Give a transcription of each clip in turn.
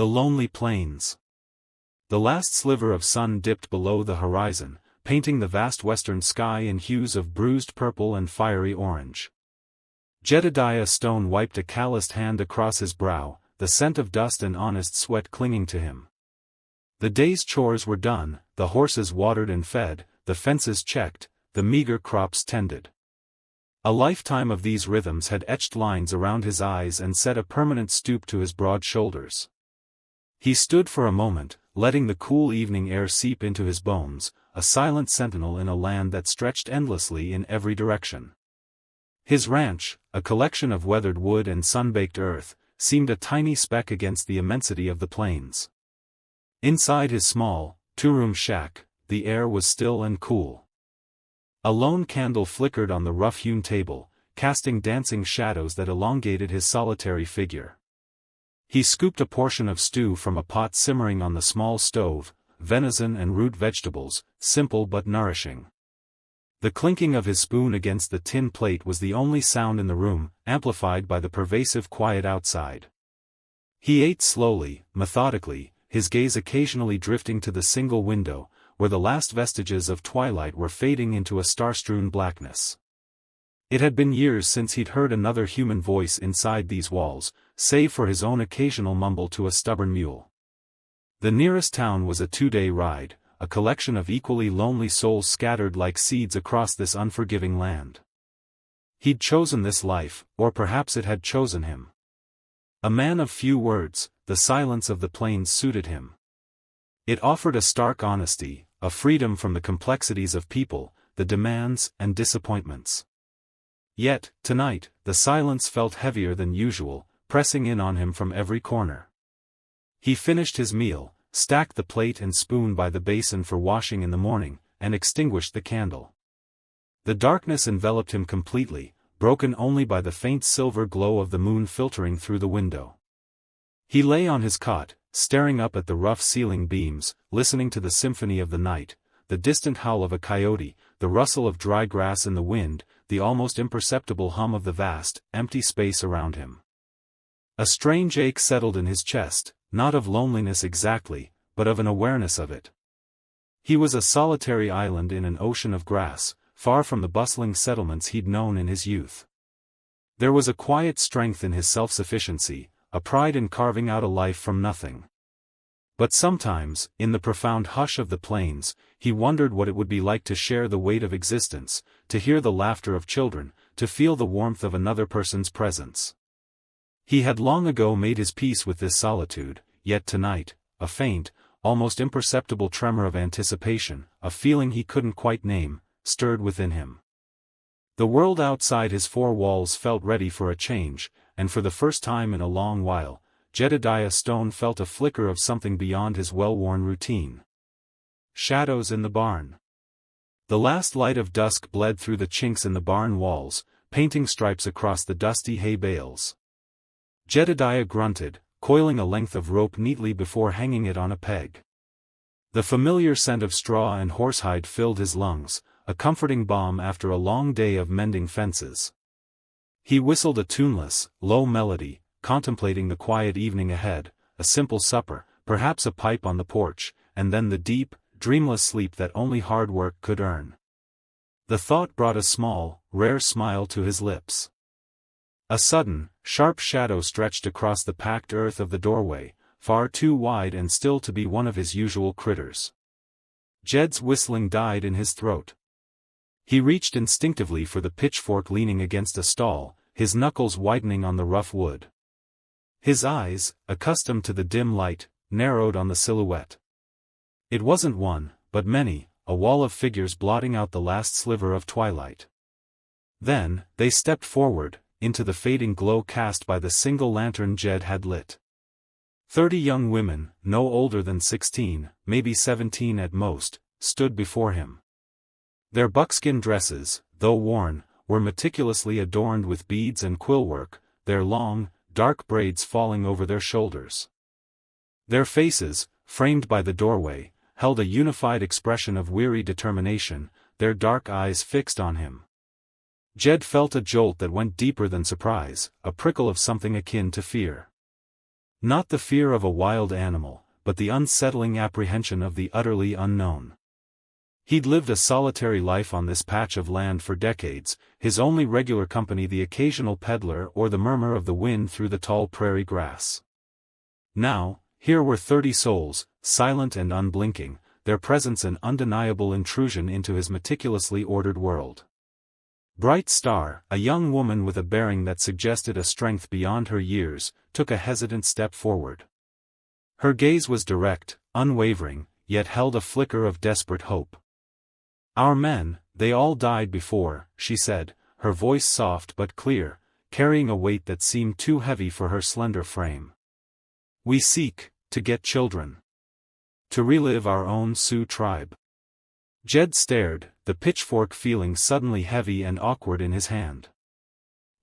The lonely plains. The last sliver of sun dipped below the horizon, painting the vast western sky in hues of bruised purple and fiery orange. Jedediah Stone wiped a calloused hand across his brow, the scent of dust and honest sweat clinging to him. The day's chores were done, the horses watered and fed, the fences checked, the meager crops tended. A lifetime of these rhythms had etched lines around his eyes and set a permanent stoop to his broad shoulders. He stood for a moment, letting the cool evening air seep into his bones, a silent sentinel in a land that stretched endlessly in every direction. His ranch, a collection of weathered wood and sun-baked earth, seemed a tiny speck against the immensity of the plains. Inside his small, two-room shack, the air was still and cool. A lone candle flickered on the rough-hewn table, casting dancing shadows that elongated his solitary figure. He scooped a portion of stew from a pot simmering on the small stove, venison and root vegetables, simple but nourishing. The clinking of his spoon against the tin plate was the only sound in the room, amplified by the pervasive quiet outside. He ate slowly, methodically, his gaze occasionally drifting to the single window, where the last vestiges of twilight were fading into a star-strewn blackness. It had been years since he'd heard another human voice inside these walls, save for his own occasional mumble to a stubborn mule. The nearest town was a 2-day ride, a collection of equally lonely souls scattered like seeds across this unforgiving land. He'd chosen this life, or perhaps it had chosen him. A man of few words, the silence of the plains suited him. It offered a stark honesty, a freedom from the complexities of people, the demands and disappointments. Yet, tonight, the silence felt heavier than usual, pressing in on him from every corner. He finished his meal, stacked the plate and spoon by the basin for washing in the morning, and extinguished the candle. The darkness enveloped him completely, broken only by the faint silver glow of the moon filtering through the window. He lay on his cot, staring up at the rough ceiling beams, listening to the symphony of the night, the distant howl of a coyote, the rustle of dry grass in the wind, the almost imperceptible hum of the vast, empty space around him. A strange ache settled in his chest, not of loneliness exactly, but of an awareness of it. He was a solitary island in an ocean of grass, far from the bustling settlements he'd known in his youth. There was a quiet strength in his self-sufficiency, a pride in carving out a life from nothing. But sometimes, in the profound hush of the plains, he wondered what it would be like to share the weight of existence, to hear the laughter of children, to feel the warmth of another person's presence. He had long ago made his peace with this solitude, yet tonight, a faint, almost imperceptible tremor of anticipation, a feeling he couldn't quite name, stirred within him. The world outside his four walls felt ready for a change, and for the first time in a long while, Jedediah Stone felt a flicker of something beyond his well-worn routine. Shadows in the barn. The last light of dusk bled through the chinks in the barn walls, painting stripes across the dusty hay bales. Jedediah grunted, coiling a length of rope neatly before hanging it on a peg. The familiar scent of straw and horsehide filled his lungs, a comforting balm after a long day of mending fences. He whistled a tuneless, low melody, contemplating the quiet evening ahead, a simple supper, perhaps a pipe on the porch, and then the deep, dreamless sleep that only hard work could earn. The thought brought a small, rare smile to his lips. A sudden, sharp shadow stretched across the packed earth of the doorway, far too wide and still to be one of his usual critters. Jed's whistling died in his throat. He reached instinctively for the pitchfork leaning against a stall, his knuckles whitening on the rough wood. His eyes, accustomed to the dim light, narrowed on the silhouette. It wasn't one, but many, a wall of figures blotting out the last sliver of twilight. Then, they stepped forward, into the fading glow cast by the single lantern Jed had lit. 30 young women, no older than 16, maybe 17 at most, stood before him. Their buckskin dresses, though worn, were meticulously adorned with beads and quillwork, their long, dark braids falling over their shoulders. Their faces, framed by the doorway, held a unified expression of weary determination, their dark eyes fixed on him. Jed felt a jolt that went deeper than surprise, a prickle of something akin to fear. Not the fear of a wild animal, but the unsettling apprehension of the utterly unknown. He'd lived a solitary life on this patch of land for decades, his only regular company the occasional peddler or the murmur of the wind through the tall prairie grass. Now, here were 30 souls, silent and unblinking, their presence an undeniable intrusion into his meticulously ordered world. Bright Star, a young woman with a bearing that suggested a strength beyond her years, took a hesitant step forward. Her gaze was direct, unwavering, yet held a flicker of desperate hope. "Our men, they all died before," she said, her voice soft but clear, carrying a weight that seemed too heavy for her slender frame. "We seek, to get children. To relive our own Sioux tribe." Jed stared, the pitchfork feeling suddenly heavy and awkward in his hand.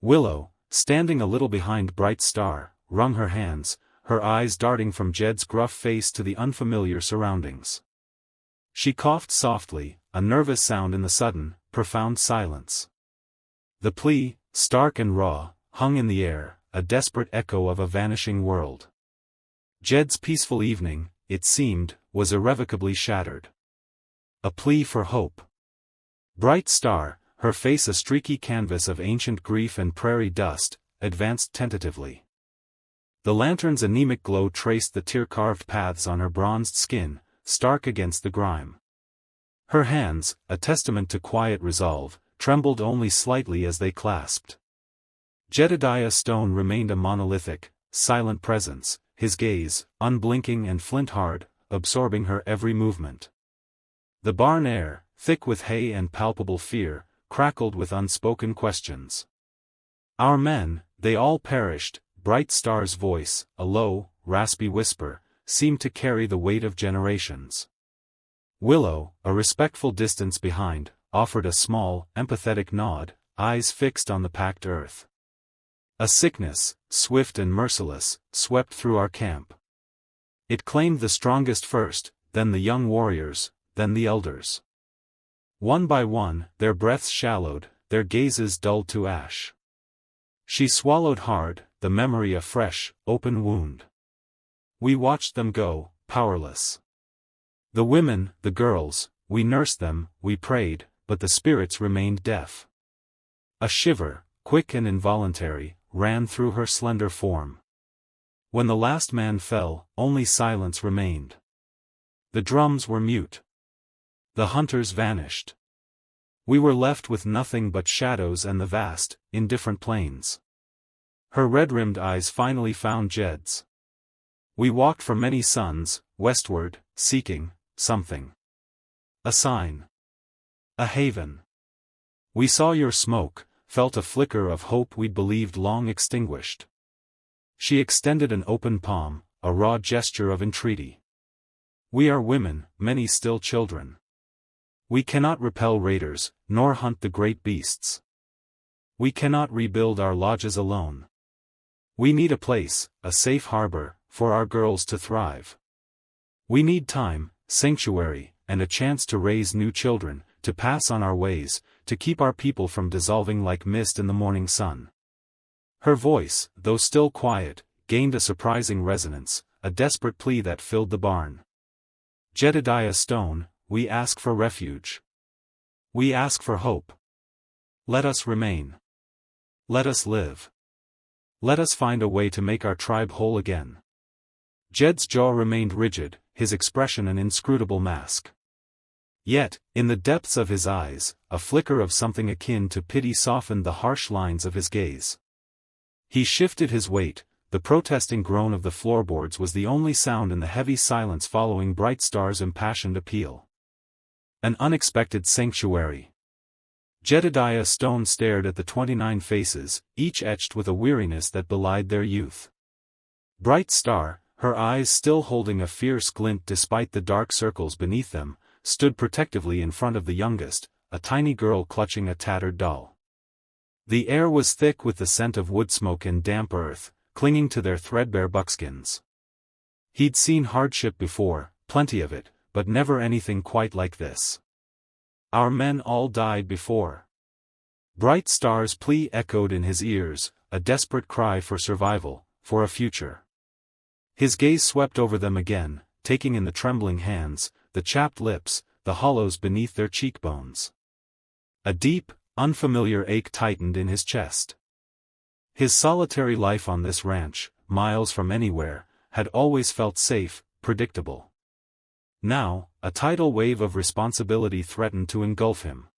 Willow, standing a little behind Bright Star, wrung her hands, her eyes darting from Jed's gruff face to the unfamiliar surroundings. She coughed softly, a nervous sound in the sudden, profound silence. The plea, stark and raw, hung in the air, a desperate echo of a vanishing world. Jed's peaceful evening, it seemed, was irrevocably shattered. A plea for hope. Bright Star, her face a streaky canvas of ancient grief and prairie dust, advanced tentatively. The lantern's anemic glow traced the tear-carved paths on her bronzed skin, stark against the grime. Her hands, a testament to quiet resolve, trembled only slightly as they clasped. Jedediah Stone remained a monolithic, silent presence, his gaze, unblinking and flint-hard, absorbing her every movement. The barn air, thick with hay and palpable fear, crackled with unspoken questions. "Our men, they all perished," Bright Star's voice, a low, raspy whisper, seemed to carry the weight of generations. Willow, a respectful distance behind, offered a small, empathetic nod, eyes fixed on the packed earth. "A sickness, swift and merciless, swept through our camp. It claimed the strongest first, then the young warriors, then the elders. One by one, their breaths shallowed, their gazes dulled to ash." She swallowed hard, the memory a fresh, open wound. "We watched them go, powerless. The women, the girls, we nursed them, we prayed, but the spirits remained deaf." A shiver, quick and involuntary, ran through her slender form. When the last man fell, only silence remained. The drums were mute. The hunters vanished. We were left with nothing but shadows and the vast, indifferent plains. Her red-rimmed eyes finally found Jed's. "We walked for many suns, westward, seeking something. A sign. A haven. We saw your smoke, felt a flicker of hope we'd believed long extinguished." She extended an open palm, a raw gesture of entreaty. "We are women, many still children. We cannot repel raiders, nor hunt the great beasts. We cannot rebuild our lodges alone. We need a place, a safe harbor, for our girls to thrive. We need time, sanctuary, and a chance to raise new children, to pass on our ways, to keep our people from dissolving like mist in the morning sun." Her voice, though still quiet, gained a surprising resonance, a desperate plea that filled the barn. "Jedediah Stone, we ask for refuge. We ask for hope. Let us remain. Let us live. Let us find a way to make our tribe whole again." Jed's jaw remained rigid, his expression an inscrutable mask. Yet, in the depths of his eyes, a flicker of something akin to pity softened the harsh lines of his gaze. He shifted his weight, the protesting groan of the floorboards was the only sound in the heavy silence following Bright Star's impassioned appeal. An unexpected sanctuary. Jedediah Stone stared at the 29 faces, each etched with a weariness that belied their youth. Bright Star, her eyes still holding a fierce glint despite the dark circles beneath them, stood protectively in front of the youngest, a tiny girl clutching a tattered doll. The air was thick with the scent of wood smoke and damp earth, clinging to their threadbare buckskins. He'd seen hardship before, plenty of it, but never anything quite like this. "Our men all died before." Bright Star's plea echoed in his ears, a desperate cry for survival, for a future. His gaze swept over them again, taking in the trembling hands, the chapped lips, the hollows beneath their cheekbones. A deep, unfamiliar ache tightened in his chest. His solitary life on this ranch, miles from anywhere, had always felt safe, predictable. Now, a tidal wave of responsibility threatened to engulf him.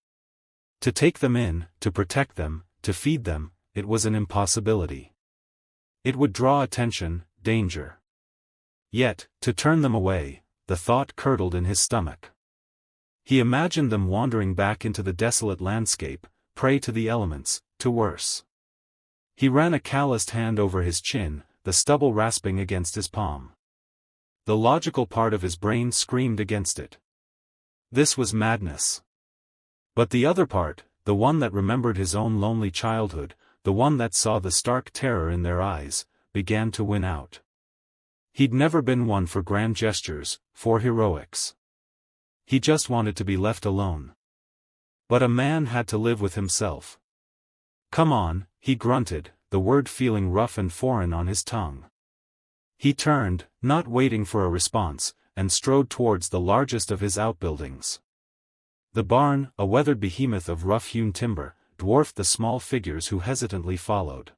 To take them in, to protect them, to feed them, it was an impossibility. It would draw attention, danger. Yet, to turn them away, the thought curdled in his stomach. He imagined them wandering back into the desolate landscape, prey to the elements, to worse. He ran a calloused hand over his chin, the stubble rasping against his palm. The logical part of his brain screamed against it. This was madness. But the other part, the one that remembered his own lonely childhood, the one that saw the stark terror in their eyes, began to win out. He'd never been one for grand gestures, for heroics. He just wanted to be left alone. But a man had to live with himself. "Come on," he grunted, the word feeling rough and foreign on his tongue. He turned, not waiting for a response, and strode towards the largest of his outbuildings. The barn, a weathered behemoth of rough-hewn timber, dwarfed the small figures who hesitantly followed.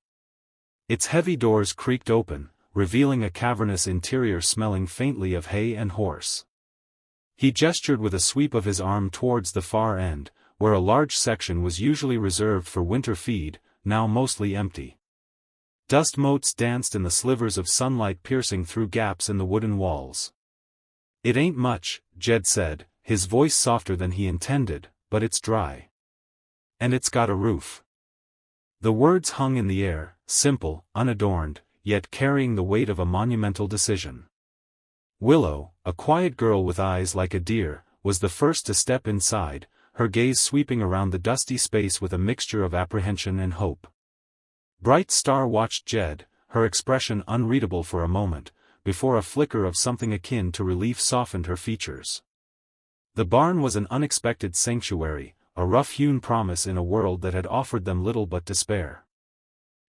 Its heavy doors creaked open, revealing a cavernous interior smelling faintly of hay and horse. He gestured with a sweep of his arm towards the far end, where a large section was usually reserved for winter feed, now mostly empty. Dust motes danced in the slivers of sunlight piercing through gaps in the wooden walls. "It ain't much," Jed said, his voice softer than he intended, "but it's dry. And it's got a roof." The words hung in the air, simple, unadorned, yet carrying the weight of a monumental decision. Willow, a quiet girl with eyes like a deer, was the first to step inside, her gaze sweeping around the dusty space with a mixture of apprehension and hope. Bright Star watched Jed, her expression unreadable for a moment, before a flicker of something akin to relief softened her features. The barn was an unexpected sanctuary, a rough-hewn promise in a world that had offered them little but despair.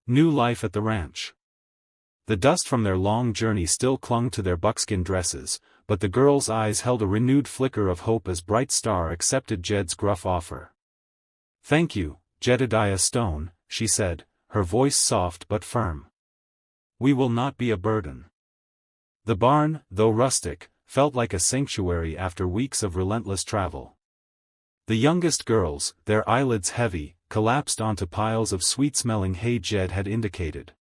New life at the ranch. The dust from their long journey still clung to their buckskin dresses, but the girl's eyes held a renewed flicker of hope as Bright Star accepted Jed's gruff offer. "Thank you, Jedediah Stone," she said, her voice soft but firm. "We will not be a burden." The barn, though rustic, felt like a sanctuary after weeks of relentless travel. The youngest girls, their eyelids heavy, collapsed onto piles of sweet-smelling hay Jed had indicated.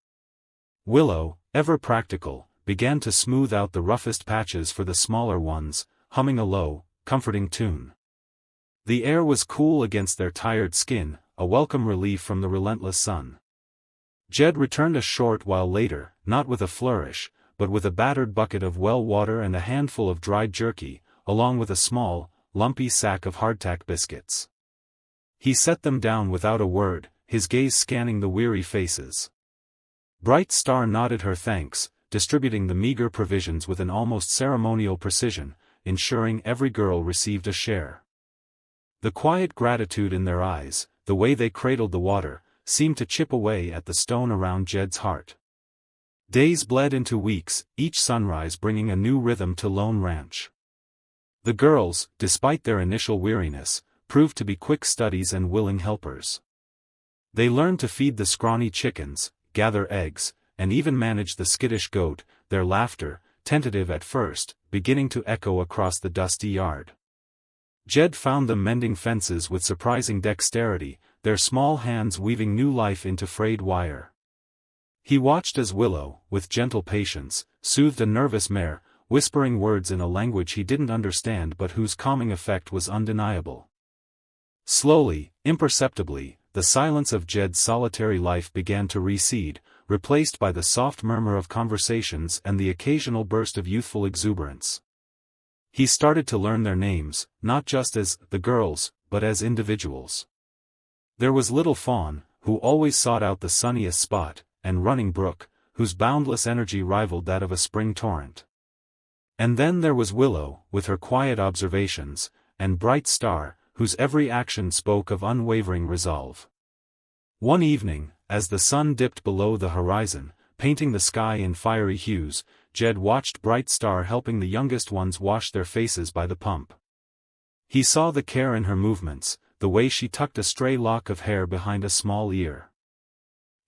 Willow, ever practical, began to smooth out the roughest patches for the smaller ones, humming a low, comforting tune. The air was cool against their tired skin, a welcome relief from the relentless sun. Jed returned a short while later, not with a flourish, but with a battered bucket of well water and a handful of dried jerky, along with a small, lumpy sack of hardtack biscuits. He set them down without a word, his gaze scanning the weary faces. Bright Star nodded her thanks, distributing the meager provisions with an almost ceremonial precision, ensuring every girl received a share. The quiet gratitude in their eyes, the way they cradled the water, seemed to chip away at the stone around Jed's heart. Days bled into weeks, each sunrise bringing a new rhythm to Lone Ranch. The girls, despite their initial weariness, proved to be quick studies and willing helpers. They learned to feed the scrawny chickens, gather eggs, and even manage the skittish goat, their laughter, tentative at first, beginning to echo across the dusty yard. Jed found them mending fences with surprising dexterity, their small hands weaving new life into frayed wire. He watched as Willow, with gentle patience, soothed a nervous mare, whispering words in a language he didn't understand but whose calming effect was undeniable. Slowly, imperceptibly, the silence of Jed's solitary life began to recede, replaced by the soft murmur of conversations and the occasional burst of youthful exuberance. He started to learn their names, not just as the girls, but as individuals. There was Little Fawn, who always sought out the sunniest spot, and Running Brook, whose boundless energy rivaled that of a spring torrent. And then there was Willow, with her quiet observations, and Bright Star, whose every action spoke of unwavering resolve. One evening, as the sun dipped below the horizon, painting the sky in fiery hues, Jed watched Bright Star helping the youngest ones wash their faces by the pump. He saw the care in her movements, the way she tucked a stray lock of hair behind a small ear.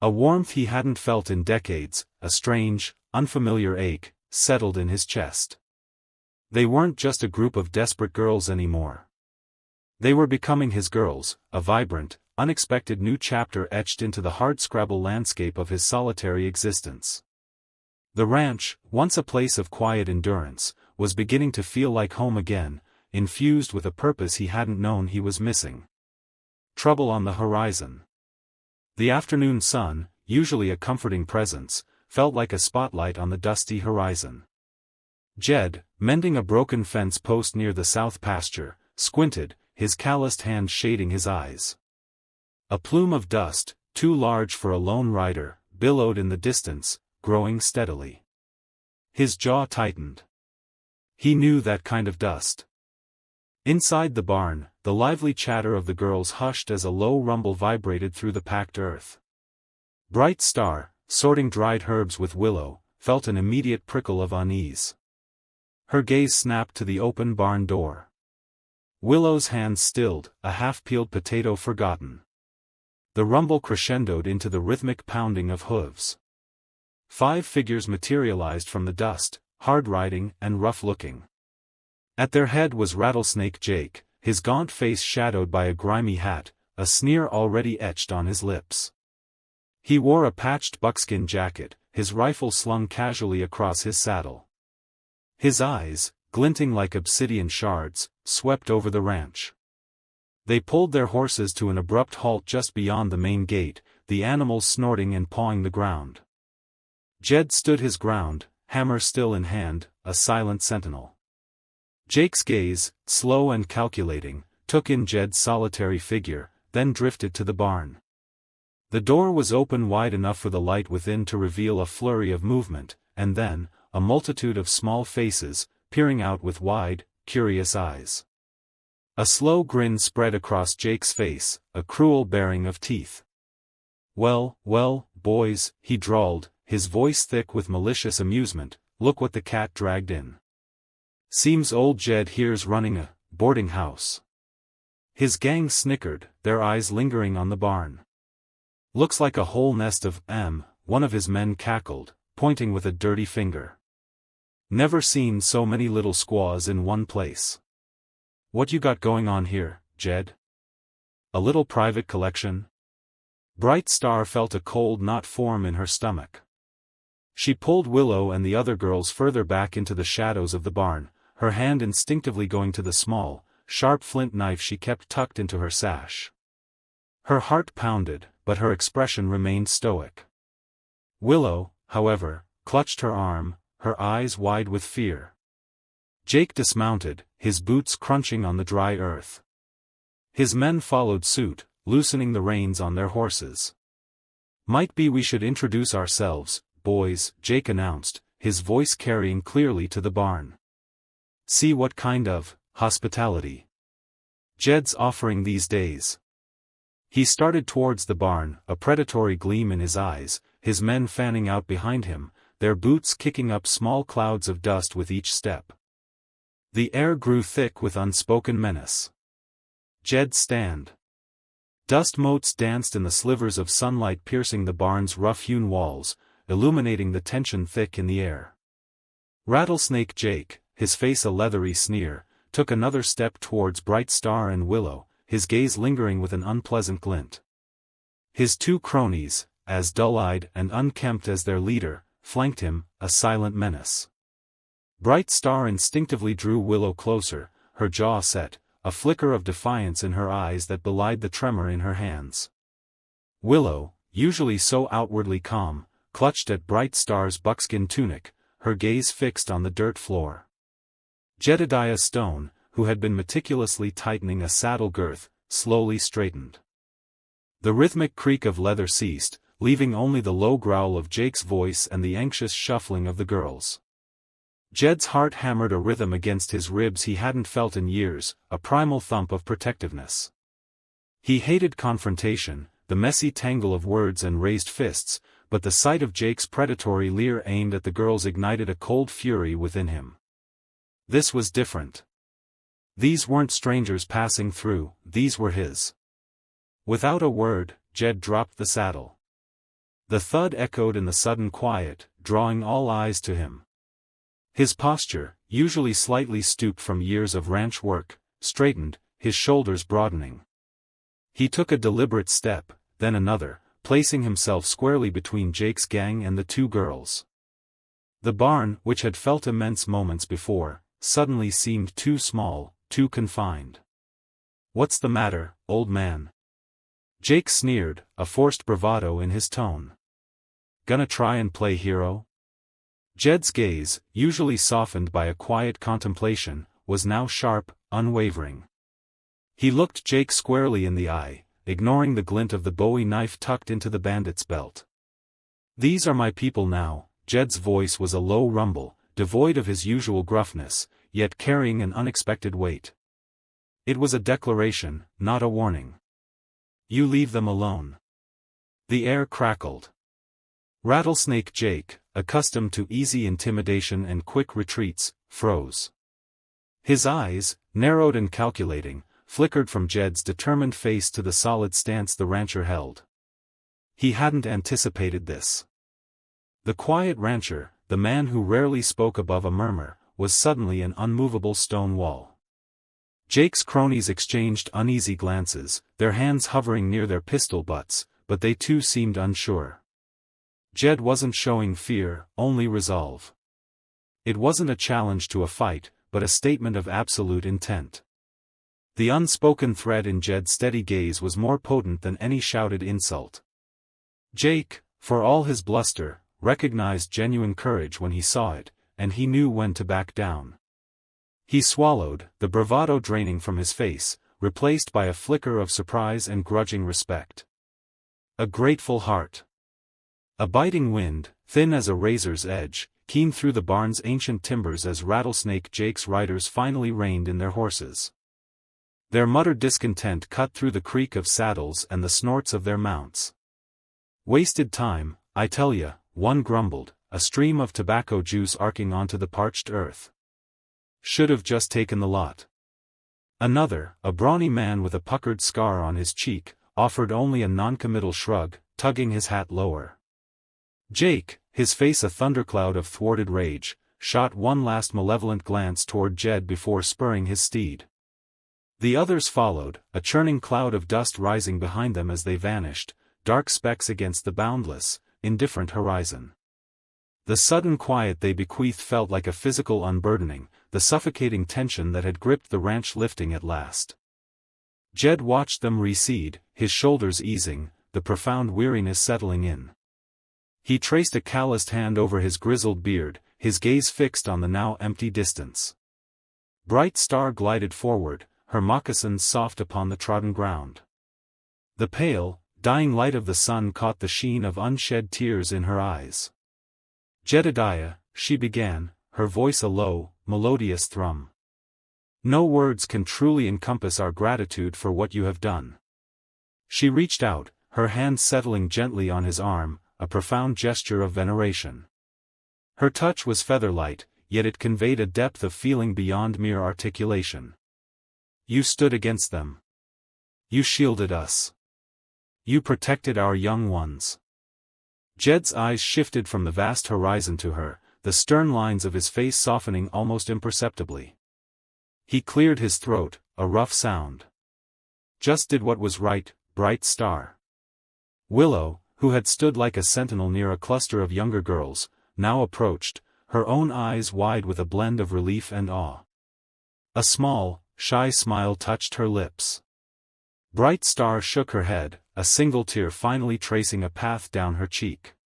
A warmth he hadn't felt in decades, a strange, unfamiliar ache, settled in his chest. They weren't just a group of desperate girls anymore. They were becoming his girls, a vibrant, unexpected new chapter etched into the hardscrabble landscape of his solitary existence. The ranch, once a place of quiet endurance, was beginning to feel like home again, infused with a purpose he hadn't known he was missing. Trouble on the horizon. The afternoon sun, usually a comforting presence, felt like a spotlight on the dusty horizon. Jed, mending a broken fence post near the south pasture, squinted, his calloused hand shading his eyes. A plume of dust, too large for a lone rider, billowed in the distance, growing steadily. His jaw tightened. He knew that kind of dust. Inside the barn, the lively chatter of the girls hushed as a low rumble vibrated through the packed earth. Bright Star, sorting dried herbs with Willow, felt an immediate prickle of unease. Her gaze snapped to the open barn door. Willow's hands stilled, a half-peeled potato forgotten. The rumble crescendoed into the rhythmic pounding of hooves. 5 figures materialized from the dust, hard-riding and rough-looking. At their head was Rattlesnake Jake, his gaunt face shadowed by a grimy hat, a sneer already etched on his lips. He wore a patched buckskin jacket, his rifle slung casually across his saddle. His eyes, glinting like obsidian shards, swept over the ranch. They pulled their horses to an abrupt halt just beyond the main gate, the animals snorting and pawing the ground. Jed stood his ground, hammer still in hand, a silent sentinel. Jake's gaze, slow and calculating, took in Jed's solitary figure, then drifted to the barn. The door was open wide enough for the light within to reveal a flurry of movement, and then, a multitude of small faces, peering out with wide, curious eyes. A slow grin spread across Jake's face, a cruel baring of teeth. "Well, well, boys," he drawled, his voice thick with malicious amusement, "look what the cat dragged in. Seems old Jed here's running a boarding house." His gang snickered, their eyes lingering on the barn. "Looks like a whole nest of one of his men cackled, pointing with a dirty finger. "Never seen so many little squaws in one place. What you got going on here, Jed? A little private collection?" Bright Star felt a cold knot form in her stomach. She pulled Willow and the other girls further back into the shadows of the barn, her hand instinctively going to the small, sharp flint knife she kept tucked into her sash. Her heart pounded, but her expression remained stoic. Willow, however, clutched her arm, her eyes wide with fear. Jake dismounted, his boots crunching on the dry earth. His men followed suit, loosening the reins on their horses. "Might be we should introduce ourselves, boys," Jake announced, his voice carrying clearly to the barn. "See what kind of hospitality Jed's offering these days." He started towards the barn, a predatory gleam in his eyes, his men fanning out behind him, their boots kicking up small clouds of dust with each step. The air grew thick with unspoken menace. Jed's stand. Dust motes danced in the slivers of sunlight piercing the barn's rough-hewn walls, illuminating the tension thick in the air. Rattlesnake Jake, his face a leathery sneer, took another step towards Bright Star and Willow, his gaze lingering with an unpleasant glint. His 2 cronies, as dull-eyed and unkempt as their leader, flanked him, a silent menace. Bright Star instinctively drew Willow closer, her jaw set, a flicker of defiance in her eyes that belied the tremor in her hands. Willow, usually so outwardly calm, clutched at Bright Star's buckskin tunic, her gaze fixed on the dirt floor. Jedediah Stone, who had been meticulously tightening a saddle girth, slowly straightened. The rhythmic creak of leather ceased, leaving only the low growl of Jake's voice and the anxious shuffling of the girls. Jed's heart hammered a rhythm against his ribs he hadn't felt in years, a primal thump of protectiveness. He hated confrontation, the messy tangle of words and raised fists, but the sight of Jake's predatory leer aimed at the girls ignited a cold fury within him. This was different. These weren't strangers passing through, these were his. Without a word, Jed dropped the saddle. The thud echoed in the sudden quiet, drawing all eyes to him. His posture, usually slightly stooped from years of ranch work, straightened, his shoulders broadening. He took a deliberate step, then another, placing himself squarely between Jake's gang and the two girls. The barn, which had felt immense moments before, suddenly seemed too small, too confined. "What's the matter, old man?" Jake sneered, a forced bravado in his tone. "Gonna try and play hero?" Jed's gaze, usually softened by a quiet contemplation, was now sharp, unwavering. He looked Jake squarely in the eye, ignoring the glint of the Bowie knife tucked into the bandit's belt. "These are my people now." Jed's voice was a low rumble, devoid of his usual gruffness, yet carrying an unexpected weight. It was a declaration, not a warning. "You leave them alone." The air crackled. Rattlesnake Jake, accustomed to easy intimidation and quick retreats, froze. His eyes, narrowed and calculating, flickered from Jed's determined face to the solid stance the rancher held. He hadn't anticipated this. The quiet rancher, the man who rarely spoke above a murmur, was suddenly an unmovable stone wall. Jake's cronies exchanged uneasy glances, their hands hovering near their pistol butts, but they too seemed unsure. Jed wasn't showing fear, only resolve. It wasn't a challenge to a fight, but a statement of absolute intent. The unspoken threat in Jed's steady gaze was more potent than any shouted insult. Jake, for all his bluster, recognized genuine courage when he saw it, and he knew when to back down. He swallowed, the bravado draining from his face, replaced by a flicker of surprise and grudging respect. A grateful heart. A biting wind, thin as a razor's edge, keen through the barn's ancient timbers as Rattlesnake Jake's riders finally reined in their horses. Their muttered discontent cut through the creak of saddles and the snorts of their mounts. "Wasted time, I tell ya," one grumbled, a stream of tobacco juice arcing onto the parched earth. "Should've just taken the lot." Another, a brawny man with a puckered scar on his cheek, offered only a noncommittal shrug, tugging his hat lower. Jake, his face a thundercloud of thwarted rage, shot one last malevolent glance toward Jed before spurring his steed. The others followed, a churning cloud of dust rising behind them as they vanished, dark specks against the boundless, indifferent horizon. The sudden quiet they bequeathed felt like a physical unburdening, the suffocating tension that had gripped the ranch lifting at last. Jed watched them recede, his shoulders easing, the profound weariness settling in. He traced a calloused hand over his grizzled beard, his gaze fixed on the now empty distance. Bright Star glided forward, her moccasins soft upon the trodden ground. The pale, dying light of the sun caught the sheen of unshed tears in her eyes. "Jedediah," she began, her voice a low, melodious thrum. "No words can truly encompass our gratitude for what you have done." She reached out, her hand settling gently on his arm, a profound gesture of veneration. Her touch was feather-light, yet it conveyed a depth of feeling beyond mere articulation. "You stood against them. You shielded us. You protected our young ones." Jed's eyes shifted from the vast horizon to her, the stern lines of his face softening almost imperceptibly. He cleared his throat, a rough sound. "Just did what was right, Bright Star." Willow, who had stood like a sentinel near a cluster of younger girls, now approached, her own eyes wide with a blend of relief and awe. A small, shy smile touched her lips. Bright Star shook her head, a single tear finally tracing a path down her cheek.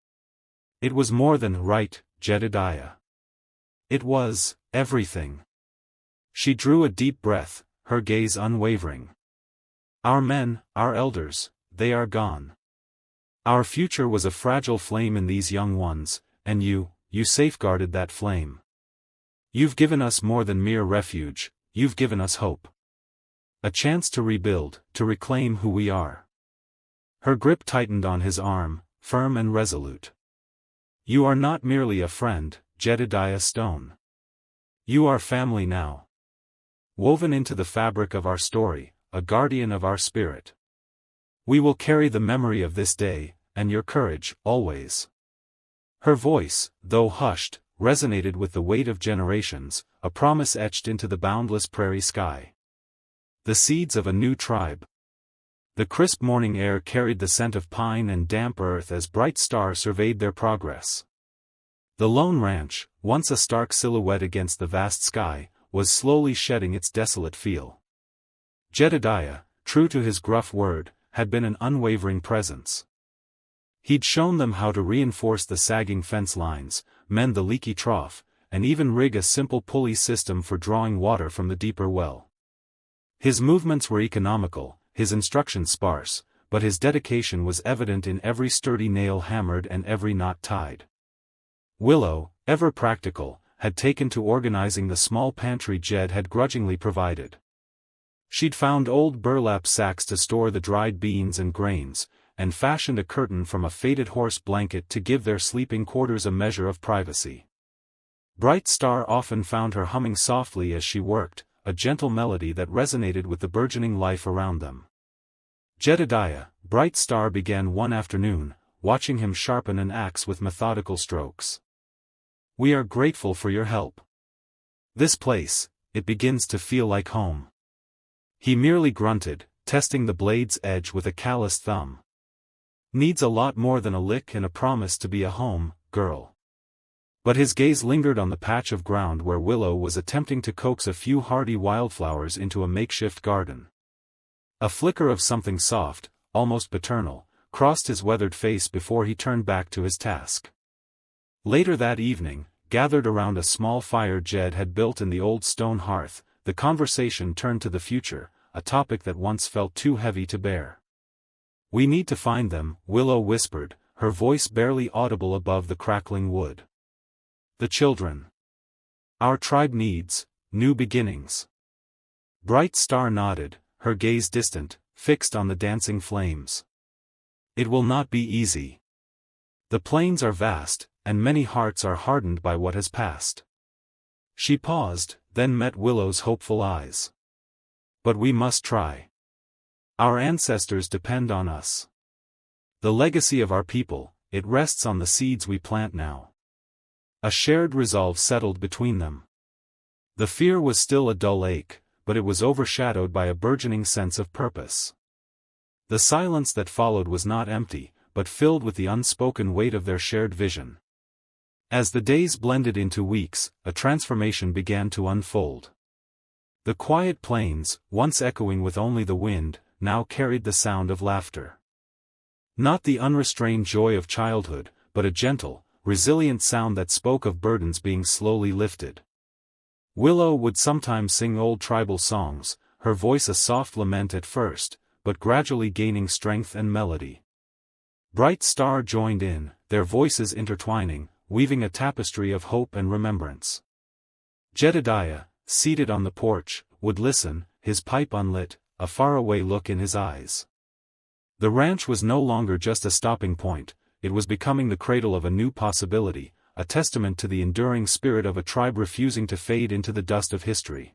"It was more than right, Jedediah. It was everything." She drew a deep breath, her gaze unwavering. "Our men, our elders, they are gone. Our future was a fragile flame in these young ones, and you safeguarded that flame. You've given us more than mere refuge, you've given us hope. A chance to rebuild, to reclaim who we are." Her grip tightened on his arm, firm and resolute. You are not merely a friend, Jedediah Stone. You are family now. Woven into the fabric of our story, a guardian of our spirit. We will carry the memory of this day, and your courage, always. Her voice, though hushed, resonated with the weight of generations, a promise etched into the boundless prairie sky. The seeds of a new tribe. The crisp morning air carried the scent of pine and damp earth as Bright Star surveyed their progress. The lone ranch, once a stark silhouette against the vast sky, was slowly shedding its desolate feel. Jedediah, true to his gruff word, had been an unwavering presence. He'd shown them how to reinforce the sagging fence lines, mend the leaky trough, and even rig a simple pulley system for drawing water from the deeper well. His movements were economical, his instructions sparse, but his dedication was evident in every sturdy nail hammered and every knot tied. Willow, ever practical, had taken to organizing the small pantry Jed had grudgingly provided. She'd found old burlap sacks to store the dried beans and grains, and fashioned a curtain from a faded horse blanket to give their sleeping quarters a measure of privacy. Bright Star often found her humming softly as she worked, a gentle melody that resonated with the burgeoning life around them. Jedediah, Bright Star began one afternoon, watching him sharpen an axe with methodical strokes. We are grateful for your help. This place, it begins to feel like home. He merely grunted, testing the blade's edge with a calloused thumb. Needs a lot more than a lick and a promise to be a home, girl. But his gaze lingered on the patch of ground where Willow was attempting to coax a few hardy wildflowers into a makeshift garden. A flicker of something soft, almost paternal, crossed his weathered face before he turned back to his task. Later that evening, gathered around a small fire Jed had built in the old stone hearth, the conversation turned to the future, a topic that once felt too heavy to bear. We need to find them, Willow whispered, her voice barely audible above the crackling wood. The children. Our tribe needs new beginnings. Bright Star nodded, her gaze distant, fixed on the dancing flames. It will not be easy. The plains are vast, and many hearts are hardened by what has passed. She paused, then met Willow's hopeful eyes. But we must try. Our ancestors depend on us. The legacy of our people, it rests on the seeds we plant now. A shared resolve settled between them. The fear was still a dull ache, but it was overshadowed by a burgeoning sense of purpose. The silence that followed was not empty, but filled with the unspoken weight of their shared vision. As the days blended into weeks, a transformation began to unfold. The quiet plains, once echoing with only the wind, now carried the sound of laughter. Not the unrestrained joy of childhood, but a gentle, resilient sound that spoke of burdens being slowly lifted. Willow would sometimes sing old tribal songs, her voice a soft lament at first, but gradually gaining strength and melody. Bright Star joined in, their voices intertwining, weaving a tapestry of hope and remembrance. Jedediah, seated on the porch, would listen, his pipe unlit, a faraway look in his eyes. The ranch was no longer just a stopping point, it was becoming the cradle of a new possibility, a testament to the enduring spirit of a tribe refusing to fade into the dust of history.